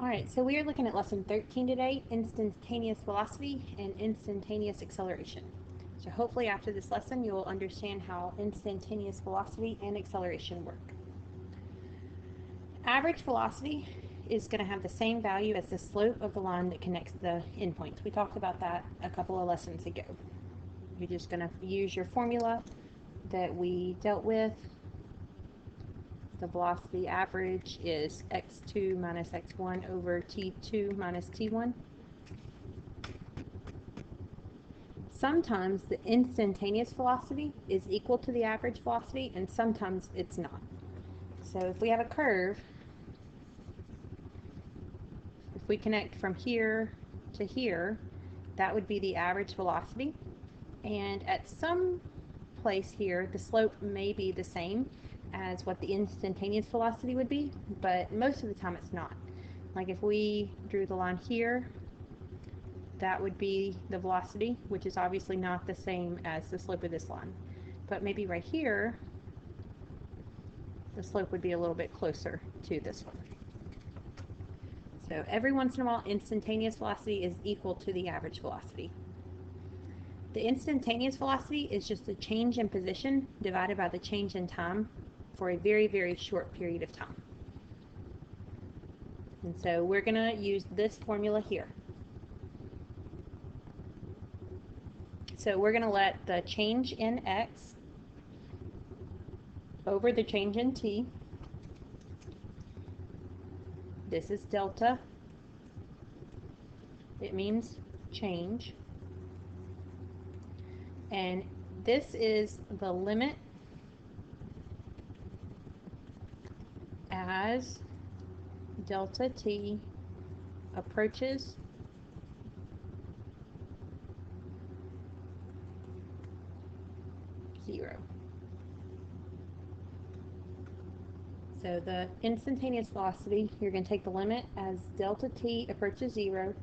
Alright, so we are looking at lesson 13 today, instantaneous velocity and instantaneous acceleration. So hopefully after this lesson you will understand how instantaneous velocity and acceleration work. Average velocity is going to have the same value as the slope of the line that connects the endpoints. We talked about that a couple of lessons ago. You're just going to use your formula that we dealt with. The velocity average is x2 minus x1 over t2 minus t1. Sometimes the instantaneous velocity is equal to the average velocity, and sometimes it's not. So if we have a curve, if we connect from here to here, that would be the average velocity. And at some place here, the slope may be the same as what the instantaneous velocity would be, but most of the time it's not. Like if we drew the line here, that would be the velocity, which is obviously not the same as the slope of this line. But maybe right here, the slope would be a little bit closer to this one. So every once in a while, instantaneous velocity is equal to the average velocity. The instantaneous velocity is just the change in position divided by the change in time for a very, very short period of time. And so we're going to use this formula here. So we're going to let the change in x over the change in t, this is delta, it means change, and this is the limit as delta t approaches zero. So the instantaneous velocity, you're going to take the limit as delta t approaches zero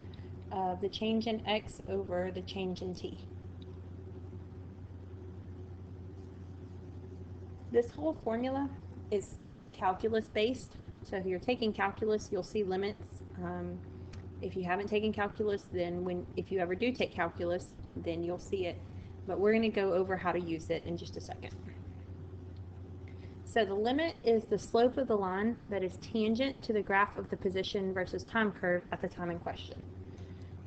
of the change in x over the change in t. This whole formula is calculus based, so if you're taking calculus, you'll see limits. If you haven't taken calculus, then if you ever do take calculus, then you'll see it. But we're going to go over how to use it in just a second. So the limit is the slope of the line that is tangent to the graph of the position versus time curve at the time in question.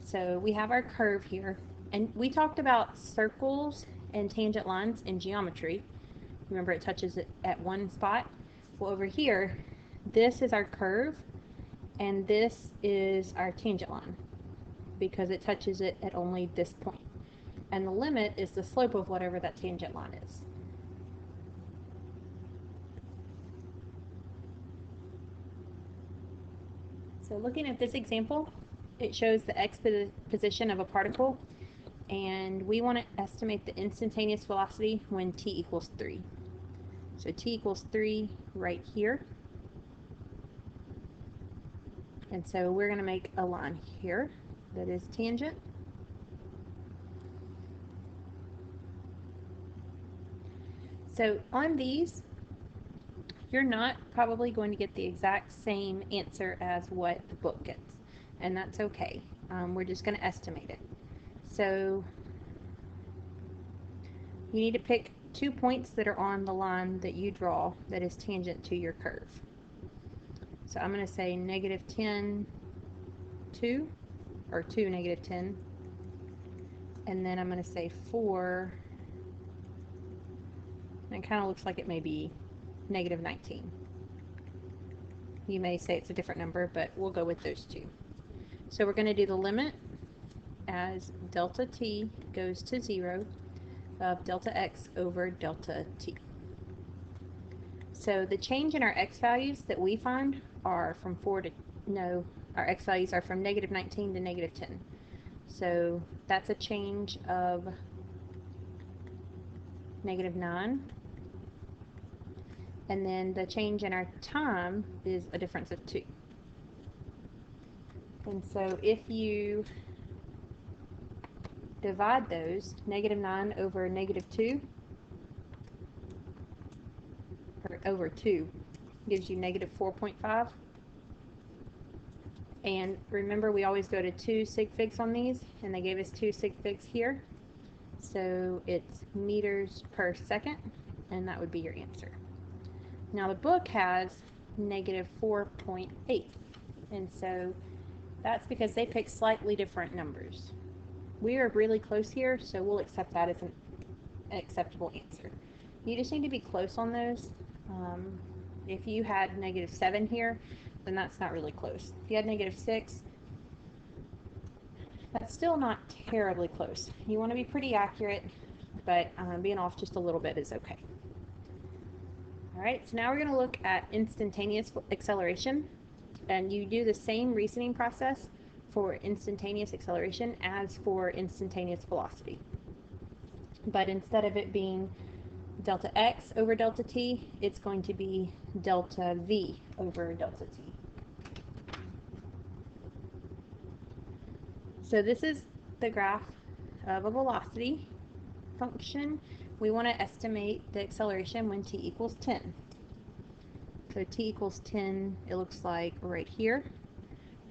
So we have our curve here, and we talked about circles and tangent lines in geometry. Remember, it touches it at one spot. Well, over here, this is our curve, and this is our tangent line because it touches it at only this point. And the limit is the slope of whatever that tangent line is. So looking at this example, it shows the x position of a particle, and we want to estimate the instantaneous velocity when t equals 3. So t equals 3 right here. And so we're going to make a line here that is tangent. So on these, you're not probably going to get the exact same answer as what the book gets, and that's okay. We're just going to estimate it. So you need to pick 2 points that are on the line that you draw that is tangent to your curve. So I'm going to say -10, 2, or 2, -10, and then I'm going to say 4, and it kind of looks like it may be -19. You may say it's a different number, but we'll go with those two. So we're going to do the limit as delta t goes to 0 of delta x over delta t. So the change in our x values that we find are from our x values are from -19 to -10. So that's a change of -9. And then the change in our time is a difference of 2. And so if you divide those, -9 over -2, or over 2, gives you -4.5. And remember, we always go to 2 sig figs on these, and they gave us 2 sig figs here. So it's meters per second, and that would be your answer. Now the book has negative 4.8, and so that's because they picked slightly different numbers. We are really close here, so we'll accept that as an acceptable answer. You just need to be close on those. If you had negative 7 here, then that's not really close. If you had negative 6, that's still not terribly close. You want to be pretty accurate, but being off just a little bit is okay. All right, so now we're going to look at instantaneous acceleration, and you do the same reasoning process for instantaneous acceleration as for instantaneous velocity. But instead of it being delta x over delta t, it's going to be delta v over delta t. So this is the graph of a velocity function. We want to estimate the acceleration when t equals 10. So t equals 10, it looks like right here.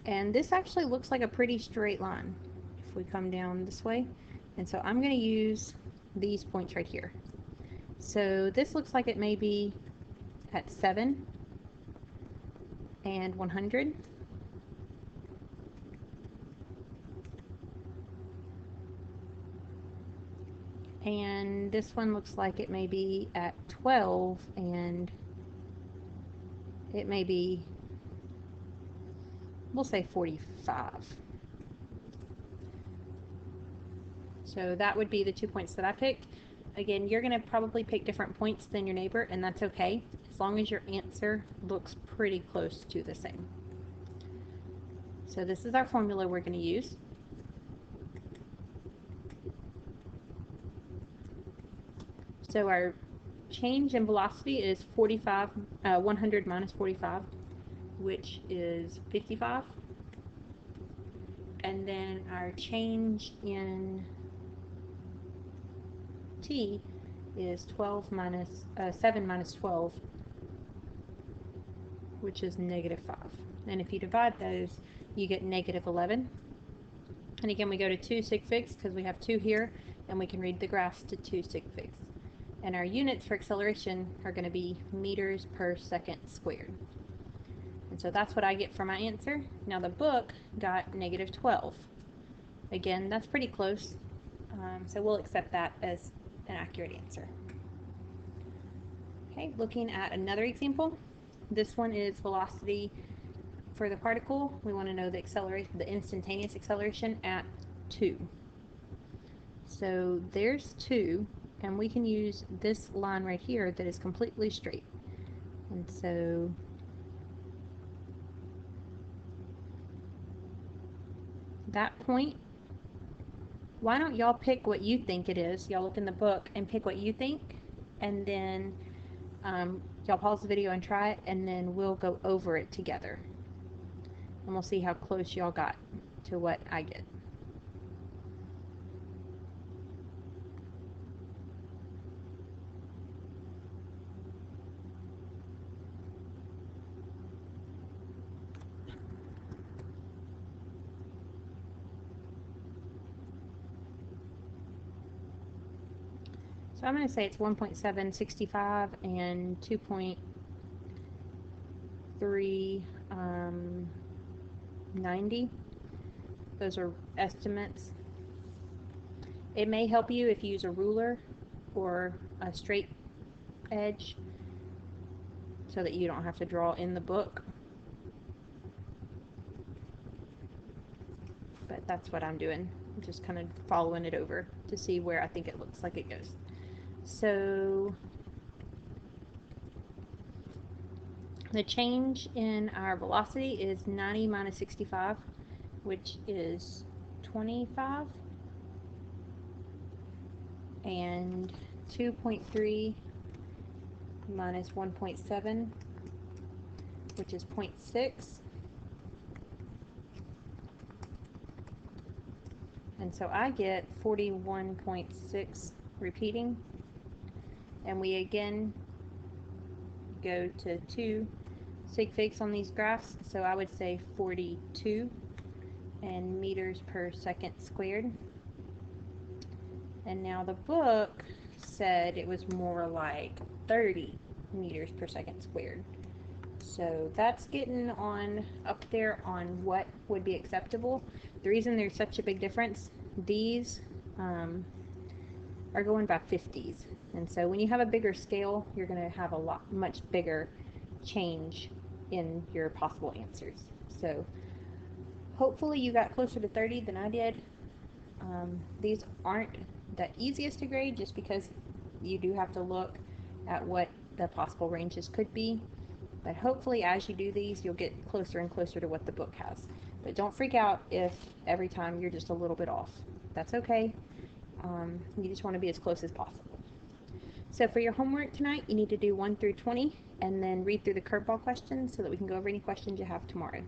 And this actually looks like a pretty straight line if we come down this way. And so I'm going to use these points right here. So this looks like it may be at 7 and 100. And this one looks like it may be at 12, and it may be, we'll say 45. So that would be the 2 points that I picked. Again, you're going to probably pick different points than your neighbor, and that's okay, as long as your answer looks pretty close to the same. So this is our formula we're going to use. So our change in velocity is 100 minus 45, which is 55. And then our change in t is 7 minus 12, which is negative 5. And if you divide those, you get negative 11. And again, we go to 2 sig figs because we have 2 here, and we can read the graphs to 2 sig figs. And our units for acceleration are going to be meters per second squared. And so that's what I get for my answer. Now the book got negative 12. Again, that's pretty close, so we'll accept that as an accurate answer. Okay, looking at another example. This one is velocity for the particle. We want to know the instantaneous acceleration at 2. So there's 2, and we can use this line right here that is completely straight. And so that point, why don't y'all pick what you think it is? Y'all look in the book and pick what you think, and then y'all pause the video and try it, and then we'll go over it together. And we'll see how close y'all got to what I get. So I'm going to say it's 1.765 and 2.390. Those are estimates. It may help you if you use a ruler or a straight edge so that you don't have to draw in the book. But that's what I'm doing. I'm just kind of following it over to see where I think it looks like it goes. So the change in our velocity is 90 minus 65, which is 25, and 2.3 minus 1.7, which is 0.6, and so I get 41.6 repeating. And we again go to 2 sig figs on these graphs, so I would say 42 and meters per second squared. And now the book said it was more like 30 meters per second squared. So that's getting on up there on what would be acceptable. The reason there's such a big difference, these are going by 50s. And so when you have a bigger scale, you're going to have a much bigger change in your possible answers. So hopefully you got closer to 30 than I did. These aren't the easiest to grade just because you do have to look at what the possible ranges could be. But hopefully as you do these, you'll get closer and closer to what the book has. But don't freak out if every time you're just a little bit off. That's okay. You just want to be as close as possible. So for your homework tonight, you need to do 1 through 20 and then read through the curveball questions so that we can go over any questions you have tomorrow.